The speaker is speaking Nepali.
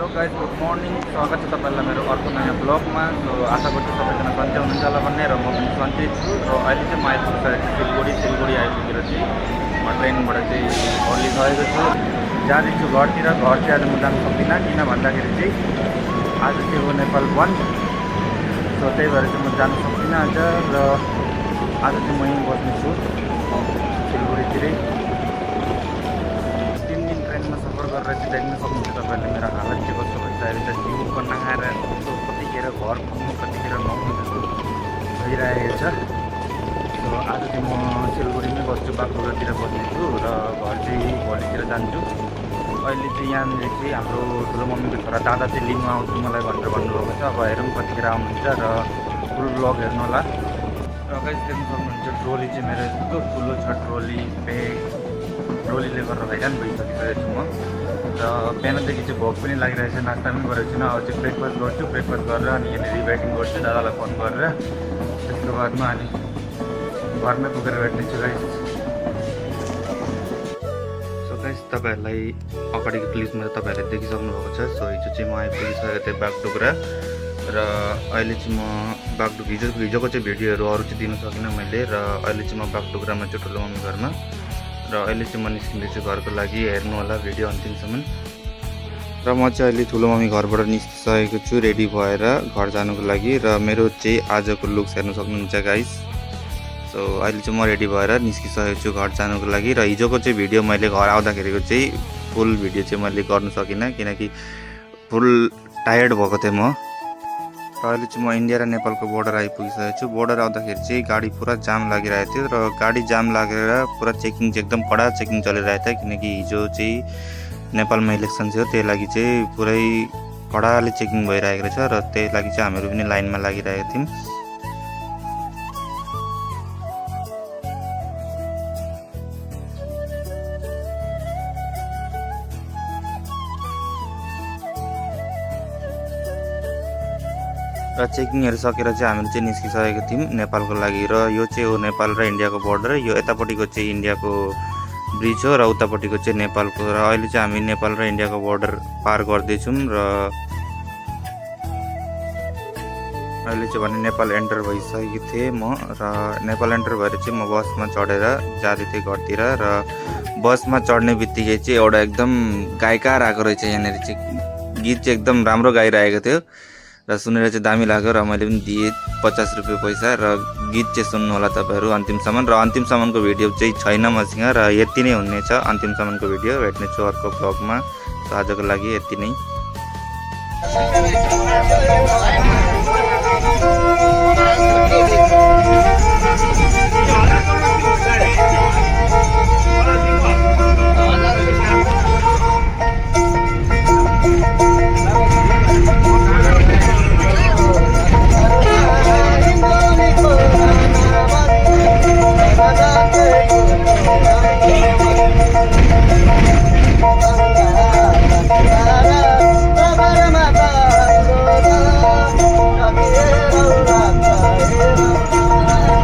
हेलो गाइज गुड मर्निङ स्वागत छ तपाईँलाई मेरो अर्को नयाँ ब्लगमा। सो आशा गर्छु सबैजना सन्चै हुनुहुन्छ होला भन्ने र म पनि सन्चै छु। र अहिले चाहिँ म आइपुगेको सिलगढी आइपुगेर चाहिँ म ट्रेनबाट चाहिँ ओर्लिसकेको छु। जाँदैछु घरतिर। घर चाहिँ आज म जानु सक्दिनँ किन भन्दाखेरि चाहिँ आज चाहिँ हो नेपाल बन्द। सो त्यही भएर चाहिँ म जानु सक्दिनँ आज। र आज चाहिँ म यहीँ बस्नेछु सिलगढीतिरै। 3 दिन ट्रेनमा सफर गरेर चाहिँ देख्न सक्नुहुन्छ तपाईँहरूले मेरो हालत चाहिँ कस्तो भन्छ। अहिले त जिउको नखाएर कतिखेर घर पुग्नु कतिखेर नआउनु जस्तो भइरहेको छ। सो आज चाहिँ म सिलगढीमै बस्छु, बागडोग्रातिर बस्नेछु र घर चाहिँ भोलितिर जान्छु। अहिले चाहिँ यहाँनिर चाहिँ हाम्रो ठुलो मम्मीको छोरा दादा चाहिँ लिनु आउँछु मलाई भनेर भन्नुभएको छ। अब हेरौँ कतिखेर आउनुहुन्छ र फुल ब्लग हेर्नु होला। र गाइस देख्न सक्नुहुन्छ ट्रोली चाहिँ मेरो यस्तो ठुलो छ। ट्रोलीले गरेर हैरान भइसकिसकेको छु म। र बिहानदेखि चाहिँ भोक पनि लागिरहेको छ, नास्ता पनि गरेको छैन। अब चाहिँ ब्रेकफास्ट गर्छु, ब्रेकफास्ट गरेर अनि यहाँनिर रिभाइटिङ गर्छु दादालाई फोन गरेर। त्यसको बादमा अनि घरमै पुगेर भेट्नेछु गाइस। सो गाइस तपाईँहरूलाई अगाडिको क्लिपमा तपाईँहरूले देखिसक्नु भएको छ। सो हिजो चाहिँ म आइपुगिसकेको थिएँ बागडोग्रा र अहिले चाहिँ म हिजोको चाहिँ भिडियोहरू अरू चाहिँ दिन सकिनँ मैले। र अहिले चाहिँ म बागडोग्रामा छु ठुलो मम्मी घरमा। र अहिले चाहिँ म निस्किँदैछु घरको लागि, हेर्नु होला भिडियो अन्तिमसम्म। र म चाहिँ अहिले ठुलो मम्मी घरबाट निस्किसकेको छु रेडी भएर घर जानुको लागि। र मेरो चाहिँ आजको लुक्स हेर्नु सक्नुहुन्छ गाइस। सो अहिले चाहिँ म रेडी भएर निस्किसकेको छु घर जानुको लागि। र हिजोको चाहिँ भिडियो मैले घर आउँदाखेरिको चाहिँ फुल भिडियो चाहिँ मैले गर्नु सकिनँ किनकि फुल टायर्ड भएको थिएँ म। र अहिले चाहिँ म इन्डिया र नेपालको बोर्डर आइपुगिसकेको छु। बोर्डर आउँदाखेरि चाहिँ गाडी पुरा जाम लागिरहेको थियो र गाडी जाम लागेर पुरा चेकिङ चाहिँ एकदम कडा चेकिङ चलिरहेको थियो किनकि हिजो चाहिँ नेपालमा इलेक्सन थियो। त्यही लागि चाहिँ पुरै कडाले चेकिङ भइरहेको रहेछ र त्यही लागि चाहिँ हामीहरू पनि लाइनमा लागिरहेको थियौँ। र चेकिङहरू सकेर चाहिँ हामीले चाहिँ निस्किसकेको थियौँ नेपालको लागि। र यो चाहिँ हो नेपाल र इन्डियाको बोर्डर। यो यतापट्टिको चाहिँ इन्डियाको ब्रिज हो र उतापट्टिको चाहिँ नेपालको। र अहिले चाहिँ हामी नेपाल र इन्डियाको बोर्डर पार गर्दैछौँ। र अहिले चाहिँ भने नेपाल एन्टर भइसकेको थिएँ म। र नेपाल एन्टर भएर चाहिँ म बसमा चढेर जाँदै थिएँ घरतिर। र बसमा चढ्ने बित्तिकै चाहिँ एउटा एकदम गायकार आएको रहेछ। यहाँनिर चाहिँ गीत चाहिँ एकदम राम्रो गाइरहेको थियो र सुनेर चाहिँ दामी लाग्यो। र मैले पनि दिएँ 50 रुपियाँ पैसा। र गीत चाहिँ सुन्नु होला तपाईँहरू अन्तिमसम्म। र अन्तिमसम्मको भिडियो चाहिँ छैन मसँग र यति नै हुनेछ अन्तिमसम्मको भिडियो। भेट्नेछु अर्को ब्लगमा। सो आजको लागि यति नै।